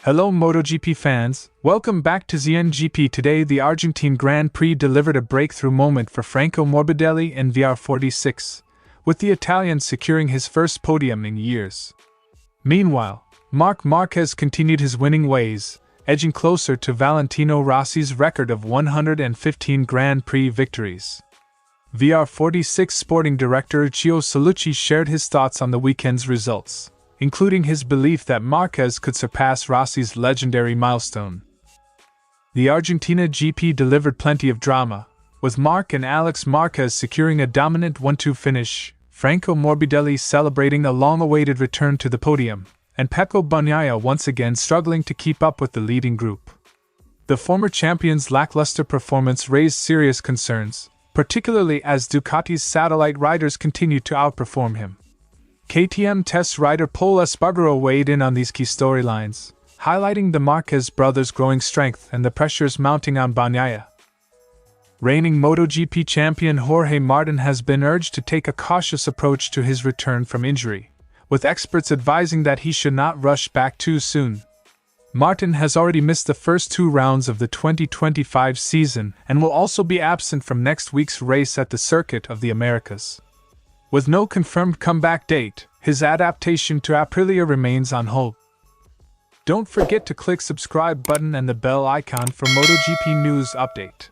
Hello MotoGP fans, welcome back to ZNGP. Today the Argentine Grand Prix delivered a breakthrough moment for Franco Morbidelli and VR46, with the Italian securing his first podium in years. Meanwhile, Marc Márquez continued his winning ways, edging closer to Valentino Rossi's record of 115 Grand Prix victories. VR46 sporting director Uccio Salucci shared his thoughts on the weekend's results, including his belief that Marquez could surpass Rossi's legendary milestone. The Argentina GP delivered plenty of drama, with Marc and Álex Márquez securing a dominant 1-2 finish, Franco Morbidelli celebrating a long-awaited return to the podium, and Pecco Bagnaia once again struggling to keep up with the leading group. The former champion's lackluster performance raised serious concerns, particularly as Ducati's satellite riders continued to outperform him. KTM test rider Pol Espargaró weighed in on these key storylines, highlighting the Marquez brothers' growing strength and the pressures mounting on Bagnaia. Reigning MotoGP champion Jorge Martin has been urged to take a cautious approach to his return from injury, with experts advising that he should not rush back too soon. Martin has already missed the first 2 rounds of the 2025 season and will also be absent from next week's race at the Circuit of the Americas. With no confirmed comeback date, his adaptation to Aprilia remains on hold. Don't forget to click subscribe button and the bell icon for MotoGP news update.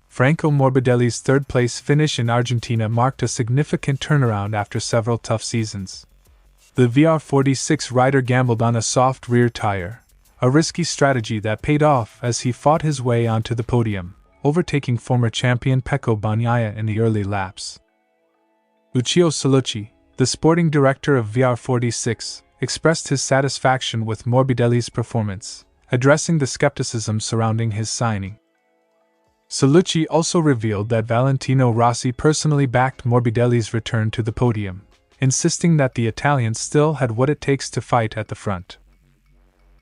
Franco Morbidelli's third-place finish in Argentina marked a significant turnaround after several tough seasons. The VR46 rider gambled on a soft rear tire, a risky strategy that paid off as he fought his way onto the podium, overtaking former champion Pecco Bagnaia in the early laps. Uccio Salucci, the sporting director of VR46, expressed his satisfaction with Morbidelli's performance, addressing the skepticism surrounding his signing. Salucci also revealed that Valentino Rossi personally backed Morbidelli's return to the podium, insisting that the Italian still had what it takes to fight at the front.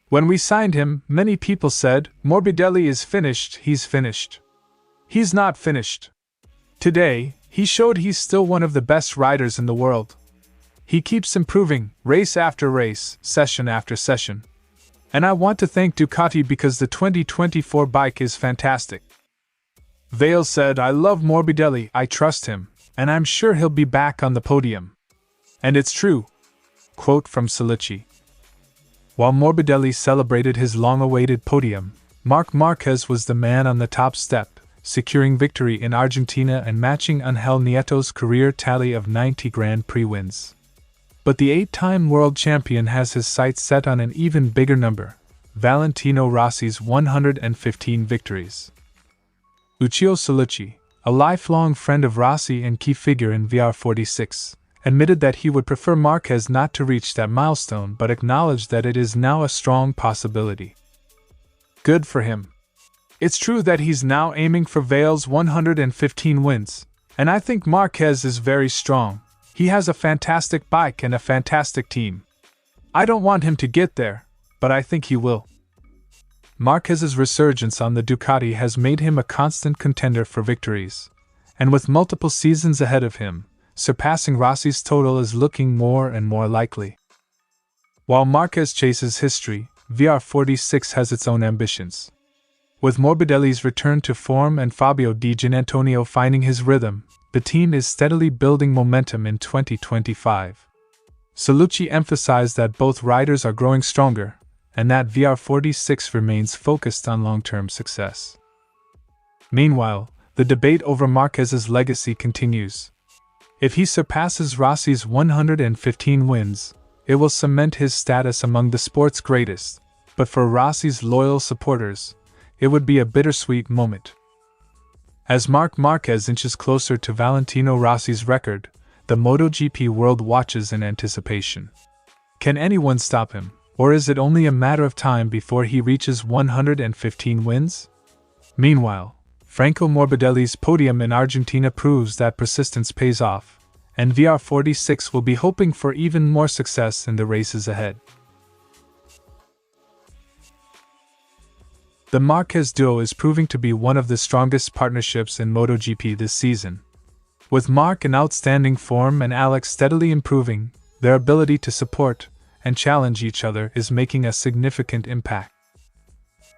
When we signed him, many people said, "Morbidelli is finished, he's finished." He's not finished. Today, he showed he's still one of the best riders in the world. He keeps improving, race after race, session after session. And I want to thank Ducati because the 2024 bike is fantastic. Vale said, "I love Morbidelli, I trust him, and I'm sure he'll be back on the podium." And it's true. Quote from Salucci. While Morbidelli celebrated his long-awaited podium, Marc Márquez was the man on the top step, securing victory in Argentina and matching Ángel Nieto's career tally of 90 Grand Prix wins. But the 8-time world champion has his sights set on an even bigger number, Valentino Rossi's 115 victories. Uccio Salucci, a lifelong friend of Rossi and key figure in VR46, admitted that he would prefer Marquez not to reach that milestone but acknowledged that it is now a strong possibility. Good for him. It's true that he's now aiming for Vale's 115 wins, and I think Marquez is very strong. He has a fantastic bike and a fantastic team. I don't want him to get there, but I think he will. Marquez's resurgence on the Ducati has made him a constant contender for victories, and with multiple seasons ahead of him, surpassing Rossi's total is looking more and more likely. While Marquez chases history, VR46 has its own ambitions. With Morbidelli's return to form and Fabio Di Giannantonio finding his rhythm, the team is steadily building momentum in 2025. Salucci emphasized that both riders are growing stronger, and that VR46 remains focused on long-term success. Meanwhile, the debate over Marquez's legacy continues. If he surpasses Rossi's 115 wins, it will cement his status among the sport's greatest, but for Rossi's loyal supporters, it would be a bittersweet moment. As Marc Márquez inches closer to Valentino Rossi's record, the MotoGP world watches in anticipation. Can anyone stop him? Or is it only a matter of time before he reaches 115 wins? Meanwhile, Franco Morbidelli's podium in Argentina proves that persistence pays off, and VR46 will be hoping for even more success in the races ahead. The Marquez duo is proving to be one of the strongest partnerships in MotoGP this season. With Marc in outstanding form and Álex steadily improving, their ability to support and challenge each other is making a significant impact.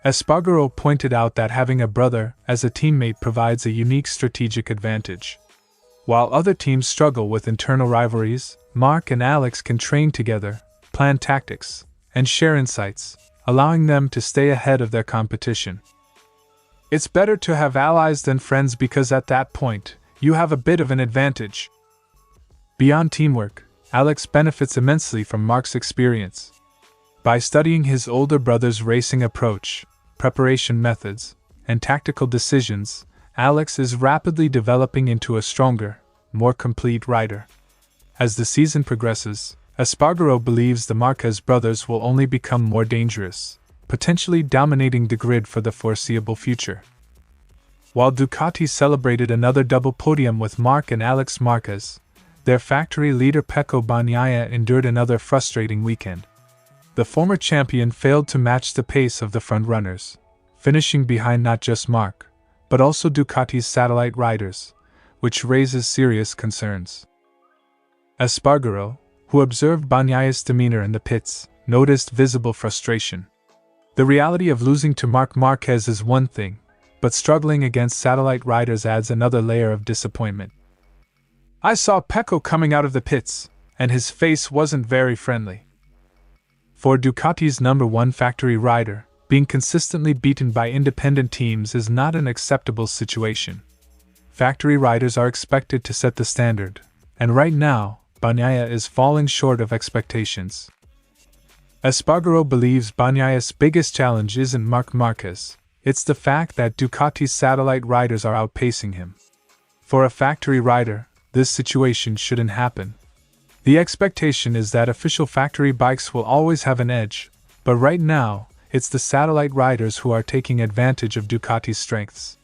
Espargaro pointed out that having a brother as a teammate provides a unique strategic advantage. While other teams struggle with internal rivalries, Marc and Álex can train together, plan tactics, and share insights, allowing them to stay ahead of their competition. It's better to have allies than friends because at that point, you have a bit of an advantage. Beyond teamwork, Álex benefits immensely from Marc's experience. By studying his older brother's racing approach, preparation methods, and tactical decisions, Álex is rapidly developing into a stronger, more complete rider. As the season progresses, Espargaro believes the Marquez brothers will only become more dangerous, potentially dominating the grid for the foreseeable future. While Ducati celebrated another double podium with Marc and Álex Márquez, their factory leader Pecco Bagnaia endured another frustrating weekend. The former champion failed to match the pace of the front-runners, finishing behind not just Marc, but also Ducati's satellite riders, which raises serious concerns. Espargaro, who observed Bagnaia's demeanor in the pits, noticed visible frustration. The reality of losing to Marc Márquez is one thing, but struggling against satellite riders adds another layer of disappointment. I saw Pecco coming out of the pits, and his face wasn't very friendly. For Ducati's number one factory rider, being consistently beaten by independent teams is not an acceptable situation. Factory riders are expected to set the standard, and right now, Bagnaia is falling short of expectations. Espargaro believes Bagnaia's biggest challenge isn't Marc Márquez, it's the fact that Ducati's satellite riders are outpacing him. For a factory rider, this situation shouldn't happen. The expectation is that official factory bikes will always have an edge, but right now, it's the satellite riders who are taking advantage of Ducati's strengths.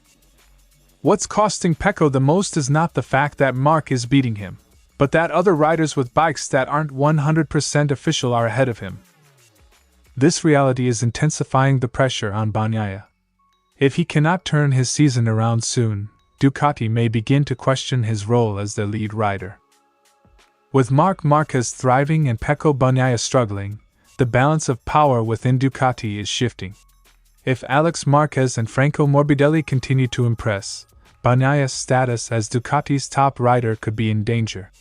What's costing Pecco the most is not the fact that Marc is beating him, but that other riders with bikes that aren't 100% official are ahead of him. This reality is intensifying the pressure on Bagnaia. If he cannot turn his season around soon, Ducati may begin to question his role as their lead rider. With Marc Márquez thriving and Pecco Bagnaia struggling, the balance of power within Ducati is shifting. If Álex Márquez and Franco Morbidelli continue to impress, Bagnaia's status as Ducati's top rider could be in danger.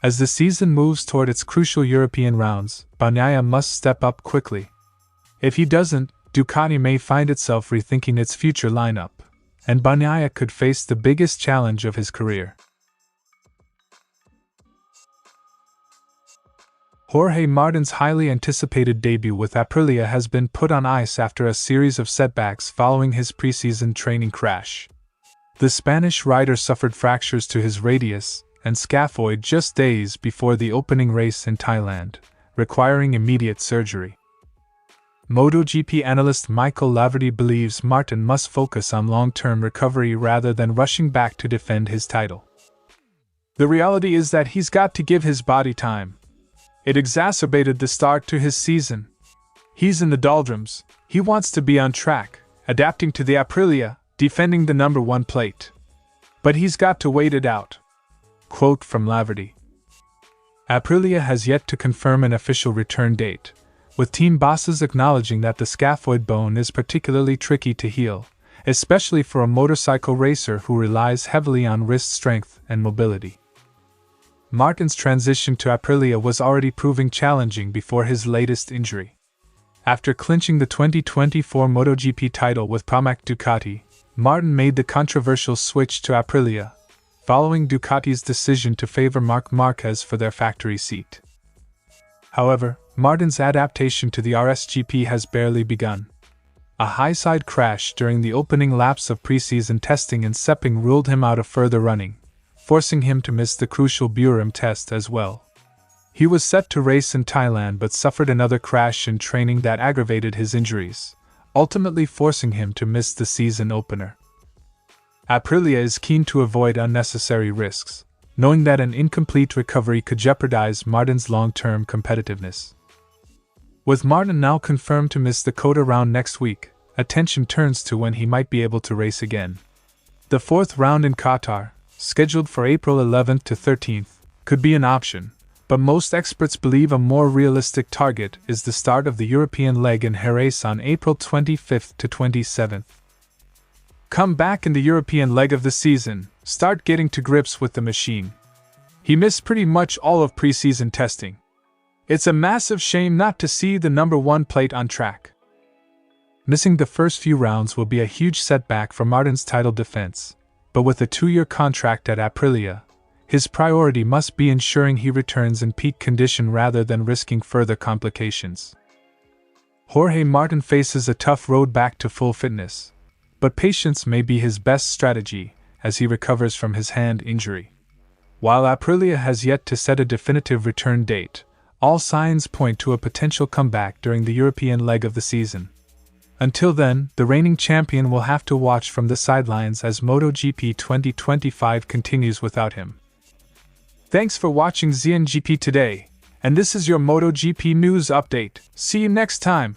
As the season moves toward its crucial European rounds, Bagnaia must step up quickly. If he doesn't, Ducati may find itself rethinking its future lineup, and Bagnaia could face the biggest challenge of his career. Jorge Martin's highly anticipated debut with Aprilia has been put on ice after a series of setbacks following his preseason training crash. The Spanish rider suffered fractures to his radius and scaphoid just days before the opening race in Thailand, requiring immediate surgery. MotoGP analyst Michael Laverty believes Martin must focus on long-term recovery rather than rushing back to defend his title. The reality is that he's got to give his body time. It exacerbated the start to his season. He's in the doldrums, he wants to be on track, adapting to the Aprilia, defending the number one plate. But he's got to wait it out. Quote from Laverty. Aprilia has yet to confirm an official return date, with team bosses acknowledging that the scaphoid bone is particularly tricky to heal, especially for a motorcycle racer who relies heavily on wrist strength and mobility. Martin's transition to Aprilia was already proving challenging before his latest injury. After clinching the 2024 MotoGP title with Pramac Ducati, Martin made the controversial switch to Aprilia, following Ducati's decision to favor Marc Márquez for their factory seat. However, Martin's adaptation to the RSGP has barely begun. A high-side crash during the opening laps of preseason testing in Sepang ruled him out of further running, forcing him to miss the crucial Buram test as well. He was set to race in Thailand but suffered another crash in training that aggravated his injuries, ultimately forcing him to miss the season opener. Aprilia is keen to avoid unnecessary risks, knowing that an incomplete recovery could jeopardize Martin's long-term competitiveness. With Martin now confirmed to miss the COTA round next week, attention turns to when he might be able to race again. The fourth round in Qatar, scheduled for April 11th to 13th, could be an option, but most experts believe a more realistic target is the start of the European leg in Jerez on April 25th to 27th. Come back in the European leg of the season, start getting to grips with the machine. He missed pretty much all of preseason testing. It's a massive shame not to see the number 1 plate on track. Missing the first few rounds will be a huge setback for Martin's title defense, but with a 2-year contract at Aprilia, his priority must be ensuring he returns in peak condition rather than risking further complications. Jorge Martin faces a tough road back to full fitness, but patience may be his best strategy as he recovers from his hand injury. While Aprilia has yet to set a definitive return date, all signs point to a potential comeback during the European leg of the season. Until then, the reigning champion will have to watch from the sidelines as MotoGP 2025 continues without him. Thanks for watching ZNGP today, and this is your MotoGP news update. See you next time.